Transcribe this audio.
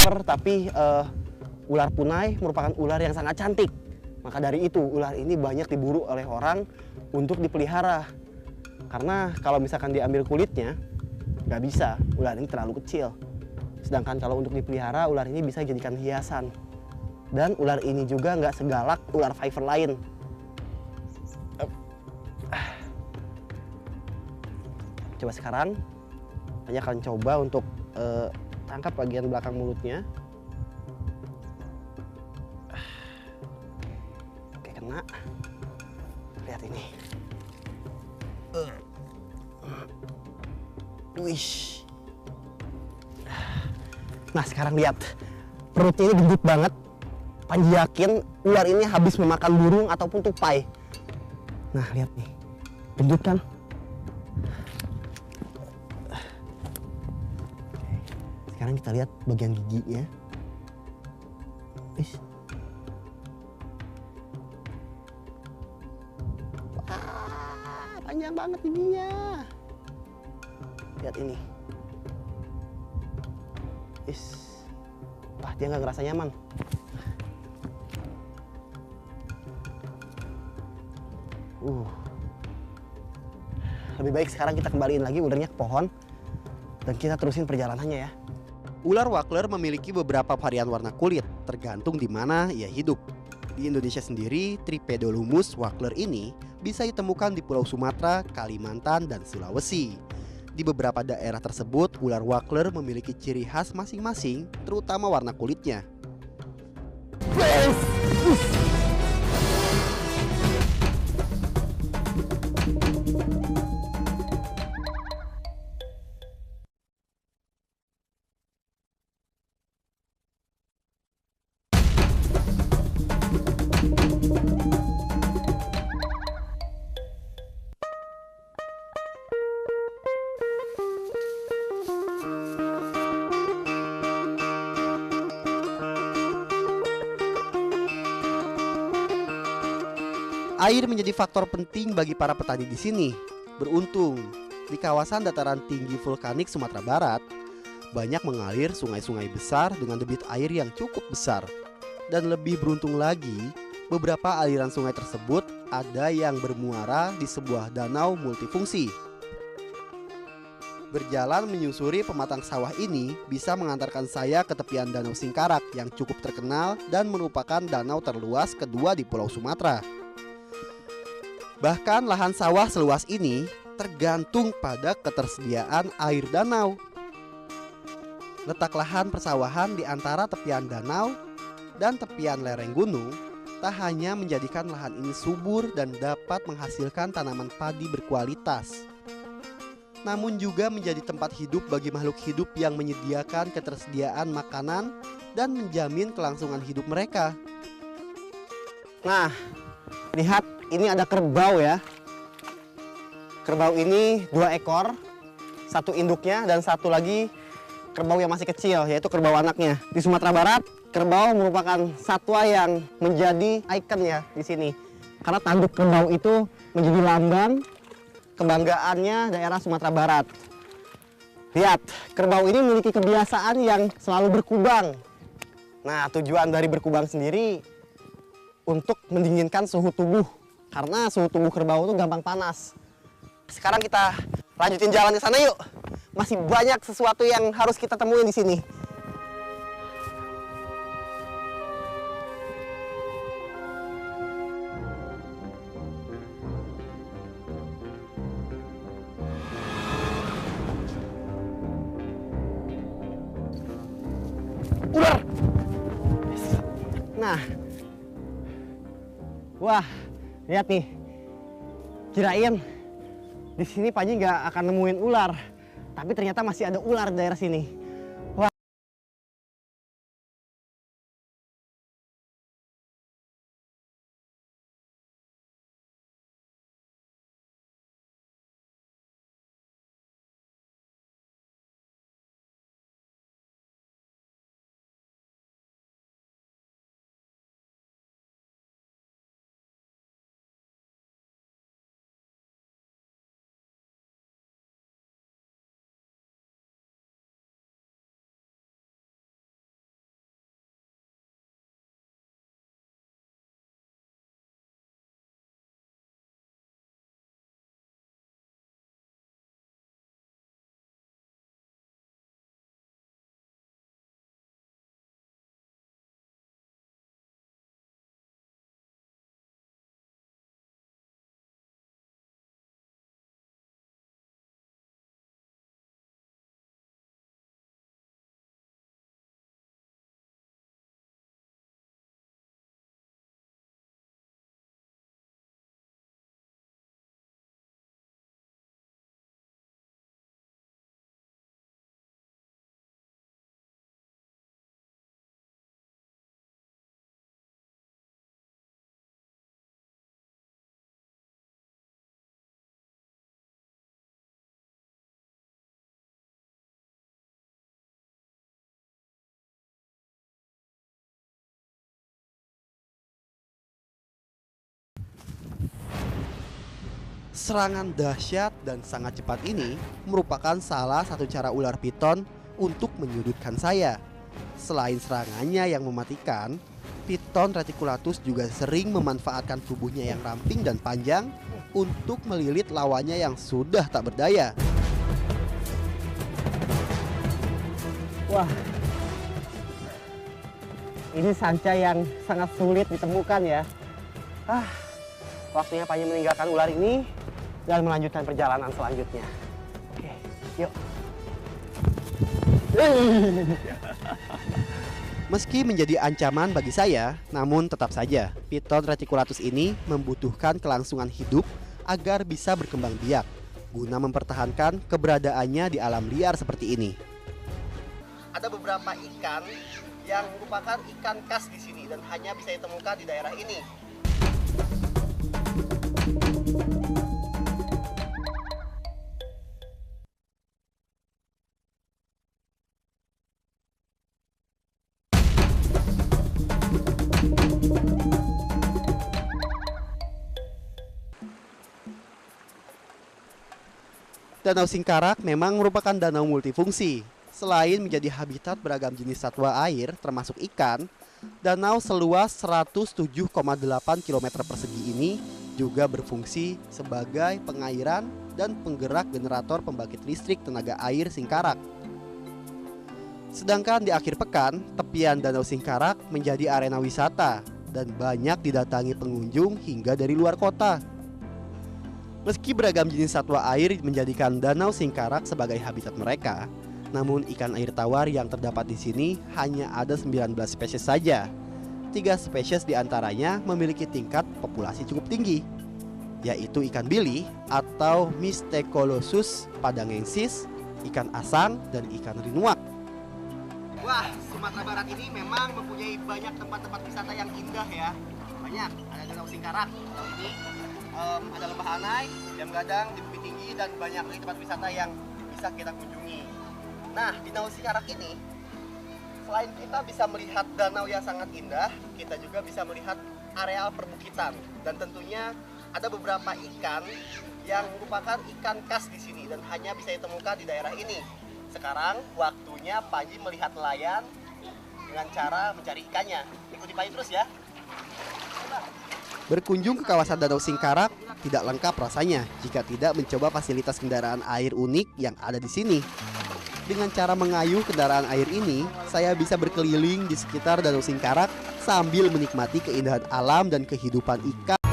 viper, tapi ular punai merupakan ular yang sangat cantik. Maka dari itu ular ini banyak diburu oleh orang untuk dipelihara. Karena kalau misalkan diambil kulitnya, nggak bisa, ular ini terlalu kecil. Sedangkan kalau untuk dipelihara, ular ini bisa dijadikan hiasan. Dan ular ini juga nggak segalak ular viper lain. Coba sekarang, saya akan coba untuk tangkap bagian belakang mulutnya. Oke, kena. Lihat ini. Wish. Nah, sekarang lihat. Perutnya ini gendut banget. Panji yakin ular ini habis memakan burung ataupun tupai. Nah, lihat nih. Gendut kan? Sekarang kita lihat bagian giginya. Wih. Wah, panjang banget giginya. Lihat ini. Wah, dia nggak ngerasa nyaman. Lebih baik sekarang kita kembaliin lagi ularnya ke pohon dan kita terusin perjalanannya ya. Ular wackler memiliki beberapa varian warna kulit, tergantung di mana ia hidup. Di Indonesia sendiri, Tripedolumus wackler ini bisa ditemukan di Pulau Sumatera, Kalimantan, dan Sulawesi. Di beberapa daerah tersebut, ular wackler memiliki ciri khas masing-masing, terutama warna kulitnya. Air menjadi faktor penting bagi para petani di sini. Beruntung, di kawasan dataran tinggi vulkanik Sumatera Barat, banyak mengalir sungai-sungai besar dengan debit air yang cukup besar. Dan lebih beruntung lagi, beberapa aliran sungai tersebut ada yang bermuara di sebuah danau multifungsi. Berjalan menyusuri pematang sawah ini bisa mengantarkan saya ke tepian Danau Singkarak yang cukup terkenal dan merupakan danau terluas kedua di Pulau Sumatera. Bahkan lahan sawah seluas ini tergantung pada ketersediaan air danau. Letak lahan persawahan di antara tepian danau dan tepian lereng gunung tak hanya menjadikan lahan ini subur dan dapat menghasilkan tanaman padi berkualitas, namun juga menjadi tempat hidup bagi makhluk hidup yang menyediakan ketersediaan makanan dan menjamin kelangsungan hidup mereka. Nah, lihat, ini ada kerbau ya. Kerbau ini 2 ekor, 1 induknya dan 1 lagi kerbau yang masih kecil, yaitu kerbau anaknya. Di Sumatera Barat, kerbau merupakan satwa yang menjadi ikon ya di sini. Karena tanduk kerbau itu menjadi lambang kebanggaannya daerah Sumatera Barat. Lihat, kerbau ini memiliki kebiasaan yang selalu berkubang. Nah, tujuan dari berkubang sendiri untuk mendinginkan suhu tubuh. Karena suhu tubuh kerbau itu gampang panas. Sekarang kita lanjutin jalan ke sana yuk. Masih banyak sesuatu yang harus kita temuin di sini. Ular. Nah. Wah, lihat nih. Kirain di sini Panji nggak akan nemuin ular, tapi ternyata masih ada ular di daerah sini. Serangan dahsyat dan sangat cepat ini merupakan salah satu cara ular piton untuk menyudutkan saya. Selain serangannya yang mematikan, Piton reticulatus juga sering memanfaatkan tubuhnya yang ramping dan panjang untuk melilit lawannya yang sudah tak berdaya. Wah, ini sanca yang sangat sulit ditemukan ya. Waktunya Panji meninggalkan ular ini dan melanjutkan perjalanan selanjutnya. Oke, yuk. Meski menjadi ancaman bagi saya, namun tetap saja Piton reticulatus ini membutuhkan kelangsungan hidup agar bisa berkembang biak guna mempertahankan keberadaannya di alam liar seperti ini. Ada beberapa ikan yang merupakan ikan khas di sini dan hanya bisa ditemukan di daerah ini. Danau Singkarak memang merupakan danau multifungsi. Selain menjadi habitat beragam jenis satwa air, termasuk ikan, danau seluas 107,8 km persegi ini juga berfungsi sebagai pengairan dan penggerak generator pembangkit listrik tenaga air Singkarak. Sedangkan di akhir pekan, tepian Danau Singkarak menjadi arena wisata dan banyak didatangi pengunjung hingga dari luar kota. Meski beragam jenis satwa air menjadikan Danau Singkarak sebagai habitat mereka, namun ikan air tawar yang terdapat di sini hanya ada 19 spesies saja. 3 spesies diantaranya memiliki tingkat populasi cukup tinggi, yaitu ikan bili atau Mystacolosus padangensis, ikan asang, dan ikan rinuak. Wah, Sumatera Barat ini memang mempunyai banyak tempat-tempat wisata yang indah ya. Banyak, ada Danau Singkarak, ini ada Lembah Anai, Jam Gadang di Bukit Tinggi, dan banyak lagi tempat wisata yang bisa kita kunjungi. Nah, di Danau Singkarak ini, selain kita bisa melihat danau yang sangat indah, kita juga bisa melihat areal perbukitan. Dan tentunya ada beberapa ikan yang merupakan ikan khas di sini dan hanya bisa ditemukan di daerah ini. Sekarang waktunya Panji melihat nelayan dengan cara mencari ikannya. Ikuti Panji terus ya. Berkunjung ke kawasan Danau Singkarak tidak lengkap rasanya jika tidak mencoba fasilitas kendaraan air unik yang ada di sini. Dengan cara mengayuh kendaraan air ini, saya bisa berkeliling di sekitar Danau Singkarak sambil menikmati keindahan alam dan kehidupan ikan.